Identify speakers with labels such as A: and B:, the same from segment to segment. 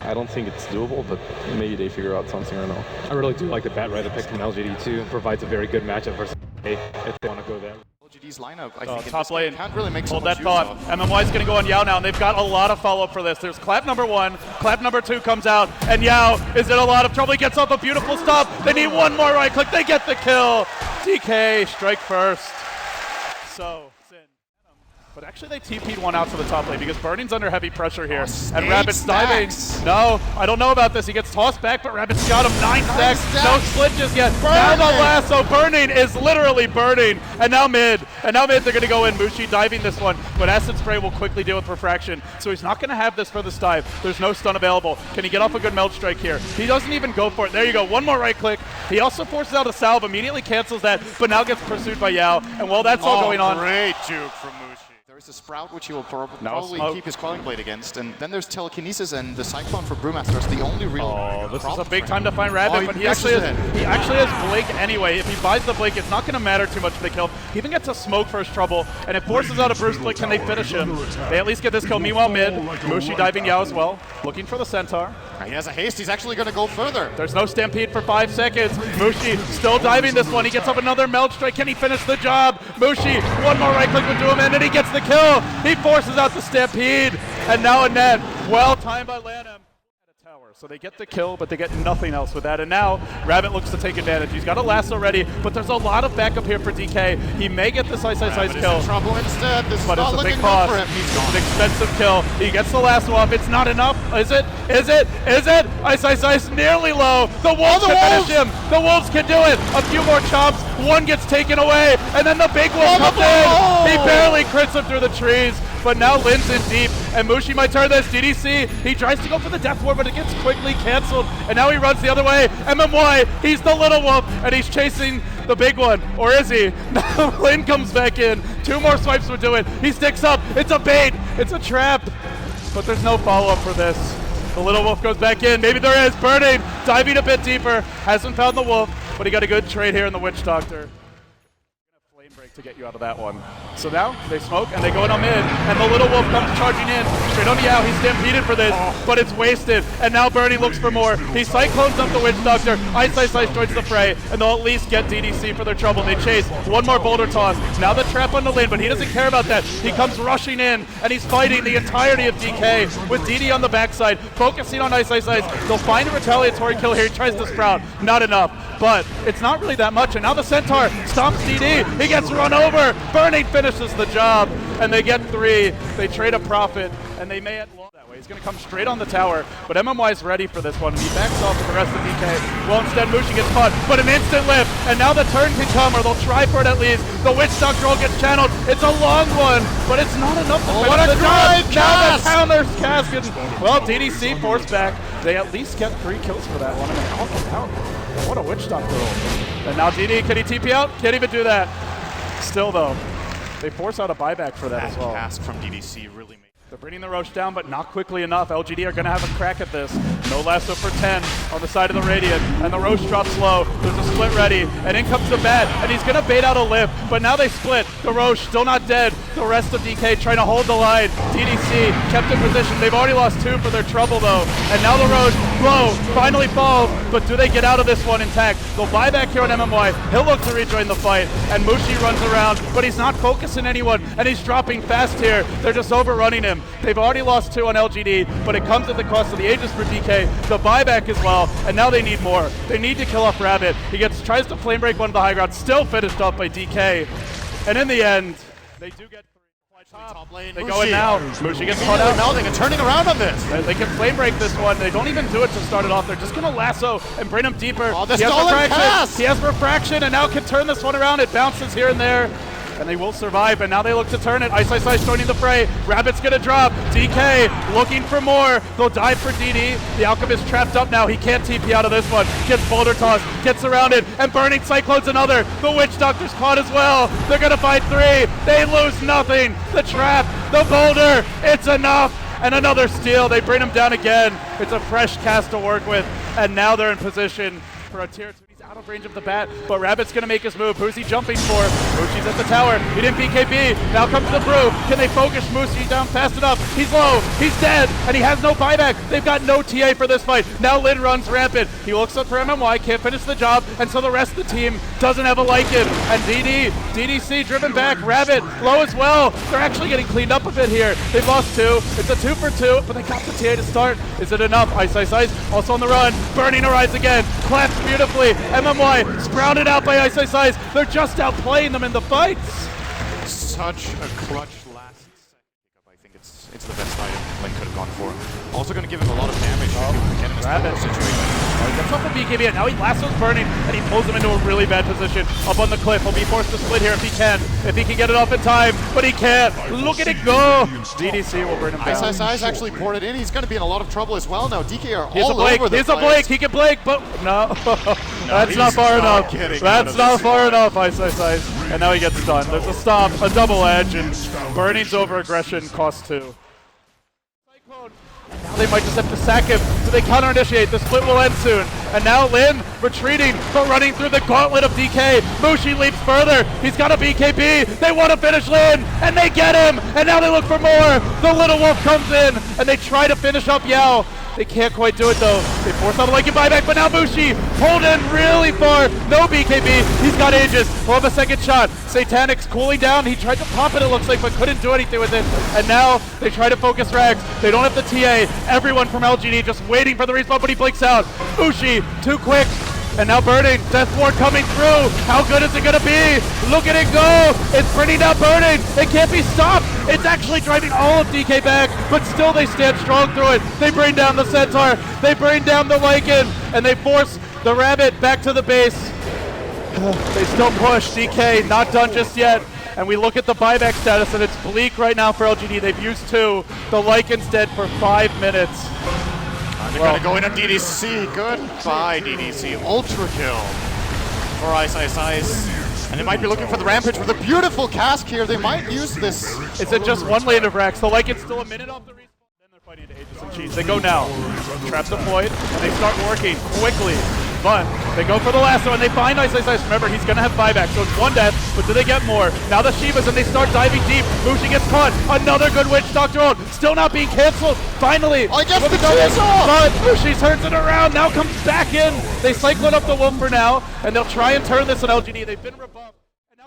A: I don't think it's doable, but maybe they figure out something or no.
B: I really do like the bat right pick from LGD too. It provides a very good matchup versus A if they want to go there.
C: LGD's lineup, I think,
D: top lane.
C: can't really make so
D: Hold
C: much
D: that thought.
C: use of.
D: MMY's going to go on Yao now, and they've got a lot of follow-up for this. There's clap number 1, clap number 2 comes out, and Yao is in a lot of trouble. He gets off a beautiful stop. They need one more right click. They get the kill. DK, strike first. So, Sin. But actually they TP'd one out to the top lane because Burning's under heavy pressure here. And Rabbit's diving. No, I don't know about this. He gets tossed back, but Rabbit's got him 9 stacks. No split just yet. Now the lasso. Burning is literally burning. And now mid. And now mid they're going to go in. Mushi diving this one. But Acid Spray will quickly deal with Refraction. So he's not going to have this for this dive. There's no stun available. Can he get off a good meld strike here? He doesn't even go for it. There you go. One more right click. He also forces out a salve. Immediately cancels that. But now gets pursued by Yao. And while that's all going on.
C: Great juke from Mushi. There's a Sprout, which he will probably keep his Quelling Blade against, and then there's Telekinesis and the Cyclone for Brewmaster. It's the only real
D: this is a big time to find Rabbit, but he actually has Blink anyway. If he buys the Blink, it's not going to matter too much if they kill. He even gets a smoke first trouble, and it forces out a Bruce Blink. Can they finish him? They at least get this kill. Meanwhile, mid, Mushi diving Yao as well, looking for the Centaur.
C: He has a haste. He's actually going to go further.
D: There's no Stampede for 5 seconds. Mushi still diving this one. He gets up another meld strike. Can he finish the job? Mushi, one more right click would do him in, and he gets the kill. He forces out the Stampede, and now a net. Well timed by Lanham. So they get the kill, but they get nothing else with that. And now Rabbit looks to take advantage. He's got a lasso ready, but there's a lot of backup here for DK. He may get this ice kill.
C: In trouble instead. This
D: but
C: is not
D: it's a
C: looking
D: big cost.
C: good for him. He's gone.
D: It's an expensive kill. He gets the lasso off. It's not enough. Is it? Is it? Is it? Ice, nearly low. The Wolves can finish him. The Wolves can do it. A few more chops. One gets taken away, and then the big one comes in. He barely crits him through the trees. But now Lin's in deep, and Mushi might turn this. DDC, he tries to go for the Death Ward, but it gets quickly canceled, and now he runs the other way. MMY, he's the little wolf, and he's chasing the big one. Or is he? Now Lin comes back in. 2 more swipes would do it. He sticks up. It's a bait. It's a trap. But there's no follow-up for this. The little wolf goes back in. Maybe there is. Burning, diving a bit deeper. Hasn't found the wolf, but he got a good trade here in the Witch Doctor. Break to get you out of that one. So now they smoke and they go in on mid, and the little wolf comes charging in straight on the Yao. He's stampeded for this, but it's wasted. And now Bernie looks for more. He cyclones up the Witch Doctor. Ice joins the fray, and they'll at least get DDC for their trouble. They chase one more boulder toss. Now the trap on the lane, but he doesn't care about that. He comes rushing in, and he's fighting the entirety of DK with DD on the backside, focusing on Ice. They'll find a retaliatory kill here. He tries to Sprout, not enough, but it's not really that much. And now the Centaur stomps DD. He gets run over. Burning finishes the job, and they get 3. They trade a profit, and they may at long that way. He's going to come straight on the tower, but MMY is ready for this one, and he backs off with the rest of DK. Well, instead, Mushi gets caught, but an instant lift, and now the turn can come, or they'll try for it at least. The Witch Doctor roll gets channeled. It's a long one, but it's not enough to finish the job. Now the counter's casket. Well, DDC forced back. They at least get 3 kills for that one, and they all get out. What a Witch Doctor roll. And now DD, can he TP out? Can't even do that. Still though, they force out a buyback for that as well.
C: Cast from DDC really made.
D: They're bringing the Roche down, but not quickly enough. LGD are going to have a crack at this. No lasso for 10 on the side of the Radiant, and the Roche drops low. There's a split ready, and in comes the bat, and he's going to bait out a lift, but now they split. The Roche still not dead. The rest of DK trying to hold the line. DDC kept in position. They've already lost 2 for their trouble though, and now the Roche low finally falls, but do they get out of this one intact? They'll buy back here on MMY. He'll look to rejoin the fight, and Mushi runs around, but he's not focusing anyone, and he's dropping fast here. They're just overrunning him. They've already lost 2 on LGD, but it comes at the cost of the Aegis for DK, the buyback as well, and now they need more. They need to kill off Rabbit. He tries to flame break one of the high ground, still finished off by DK. And in the end, they do get 3. Top lane. They go in now. Mushi gets caught out.
C: Melding and turning around on this.
D: They can flame break this one. They don't even do it to start it off. They're just going to lasso and bring him deeper.
C: Oh, he has refraction.
D: He has refraction and now can turn this one around. It bounces here and there. And they will survive, and now they look to turn it. Ice joining the fray. Rabbit's gonna drop. DK looking for more. They'll dive for DD. The Alchemist trapped up now. He can't TP out of this one. Gets boulder toss, gets surrounded, and Burning Cyclone's another. The Witch Doctor's caught as well. They're gonna fight 3. They lose nothing. The trap, the boulder, it's enough. And another steal. They bring him down again. It's a fresh cast to work with, and now they're in position for a tier 2. out of range of the bat, but Rabbit's gonna make his move. Who's he jumping for? Mushi's at the tower. He didn't BKB. Now comes the brew. Can they focus Mushi down fast enough? He's low. He's dead, and he has no buyback. They've got no TA for this fight. Now Lin runs rampant. He looks up for MMY, can't finish the job, and so the rest of the team doesn't have a Lycan. And DDC driven back. Rabbit low as well. They're actually getting cleaned up a bit here. They've lost 2. It's a 2 for 2, but they got the TA to start. Is it enough? Ice also on the run. Burning arrives again. Claps beautifully. MMY sprouted out by Ice. They're just outplaying them in the fights.
C: Such a clutch last second pickup. I think it's the best item Lin could have gone for. Also going to give him a lot of damage if he can get in this situation.
D: He gets off the BKB, and now he lassos Burning, and he pulls him into a really bad position up on the cliff. He'll be forced to split here if he can get it off in time, but he can't. Look at it go! DDC will bring him down.
C: Ice actually poured it in. He's going to be in a lot of trouble as well now. DK are
D: Here's
C: all over the place.
D: Here's a Blake. He can Blake, but no. That's not far enough. That's not far enough, Ice. And now he gets stunned. There's a stop, a double edge, and Burning's over aggression costs 2. Now they might just have to sack him, so they counter-initiate. The split will end soon. And now Lin retreating, but running through the gauntlet of DK. Mushi leaps further. He's got a BKB. They want to finish Lin, and they get him. And now they look for more. The Little Wolf comes in, and they try to finish up Yao. They can't quite do it though. They force out a Lycan buyback, but now Mushi pulled in really far. No BKB. He's got Aegis. He'll have a second shot. Satanic's cooling down. He tried to pop it looks like, but couldn't do anything with it. And now they try to focus Rags. They don't have the TA. Everyone from LGD just waiting for the respawn, but he blinks out. Mushi, too quick. And now Burning, Death Ward coming through. How good is it gonna be? Look at it go. It's bringing down Burning. It can't be stopped. It's actually driving all of DK back, but still they stand strong through it. They bring down the Centaur. They bring down the Lycan, and they force the Rabbit back to the base. They still push. DK not done just yet. And we look at the buyback status, and it's bleak right now for LGD. They've used 2. The Lycan's dead for 5 minutes.
C: They're going to go in on DDC. Goodbye, DDC. Ultra kill for Ice. And they might be looking for the Rampage with a beautiful cask here. They might use this.
D: Is it just one lane of Rax? The Lycan's still a minute off the respawn. Then they're fighting into Aegis and Cheese. They go now. Trap deployed, and they start working quickly. But they go for the lasso, and they find Ice. Remember, he's going to have buyback, so it's 1 death, but do they get more? Now the Shivas, and they start diving deep. Mushi gets caught. Another good Witch Doctor ult. Still not being canceled. Finally.
C: I guess the is off.
D: But Mushi turns it around. Now comes back in. They cycling up the Wolf for now, and they'll try and turn this on LGD. They've been rebuffed.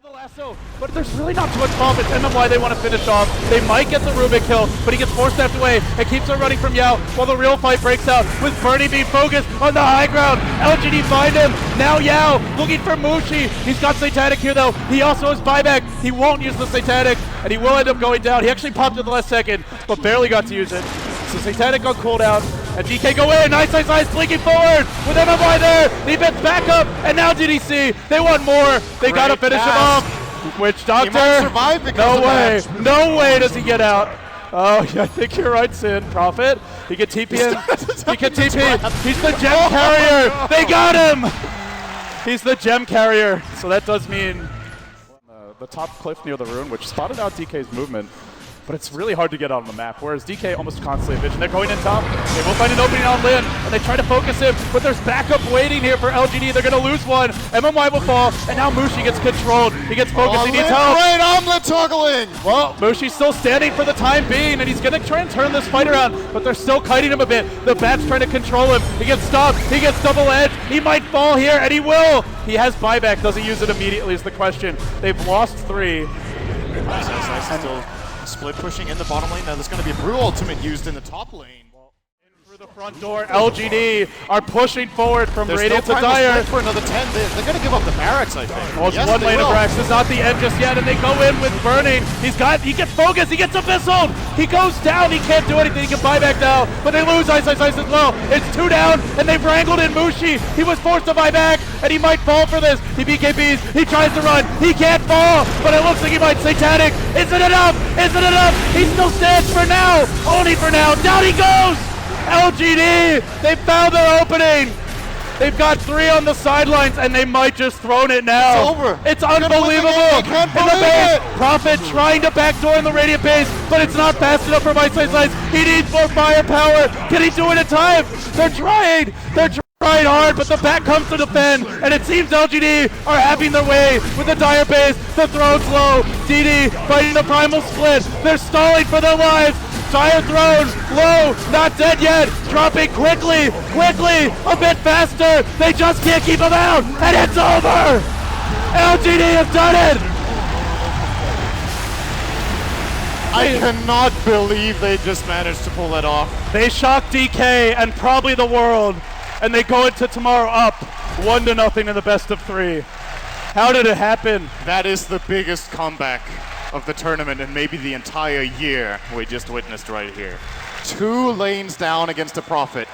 D: The lasso, but there's really not too much fault. It's MMY they want to finish off. They might get the Rubik kill, but he gets forced stepped away and keeps on running from Yao while the real fight breaks out with Burning being focused on the high ground. LGD find him. Now Yao looking for Mushi. He's got Satanic here though. He also has buyback. He won't use the Satanic, and he will end up going down. He actually popped at the last second, but barely got to use it. So Satanic on cooldown, and DK go in. Ice blinking forward with MMY there. He bends back up, and now DDC. They want more. They gotta finish him off. Witch Doctor.
C: He might survive because
D: no way. No way does he get out. Oh, yeah, I think you're right, Sin. Prophet. He can TP in. He can TP. He's the gem carrier. They got him. He's the gem carrier. So that does mean the top cliff near the rune, which spotted out DK's movement. But it's really hard to get out on the map, whereas DK almost constantly a vision. They're going in top. They will find an opening on Lin, and they try to focus him, but there's backup waiting here for LGD. They're going to lose one. MMY will fall, and now Mushi gets controlled. He gets focused. He needs help.
C: Great omelet toggling.
D: Well, Mushi's still standing for the time being, and he's going to try and turn this fight around, but they're still kiting him a bit. The Bat's trying to control him. He gets stopped. He gets double edged. He might fall here, and he will. He has buyback. Does he use it immediately is the question. They've lost 3.
C: Nice. Still split pushing in the bottom lane. Now there's going to be a Brew ultimate used in the top lane.
D: Through the front door, LGD are pushing forward from Radiant to Dire.
C: For another 10. They're going to give up the barracks, I think.
D: Well, it's
C: yes,
D: one lane of Rax. This is not the end just yet, and they go in with Burning. He gets focused. He gets abyssaled. He goes down. He can't do anything. He can buy back now, but they lose Ice as well. It's 2 down, and they've wrangled in Mushi. He was forced to buy back, and he might fall for this. He BKBs. He tries to run. He can't fall, but it looks like he might. Satanic. Is it enough? Is it enough? He still stands for now. Only for now. Down he goes. LGD, they found their opening. They've got 3 on the sidelines, and they might just thrown it now.
C: It's over.
D: It's unbelievable.
C: I can't believe it.
D: Prophet trying to backdoor in the Radiant base, but it's not fast enough for Ice. He needs more firepower. Can he do it in time? They're trying. right hard, but the back comes to defend, and it seems LGD are having their way with the dire base. The throne's low. DD fighting the primal split. They're stalling for their lives. Dire throne, low, not dead yet. Dropping quickly, a bit faster. They just can't keep him out, and it's over. LGD has done it.
C: I cannot believe they just managed to pull it off.
D: They shocked DK and probably the world, and they go into tomorrow up 1-0 in the best of 3. How did it happen?
C: That is the biggest comeback of the tournament and maybe the entire year we just witnessed right here. 2 lanes down against a Prophet.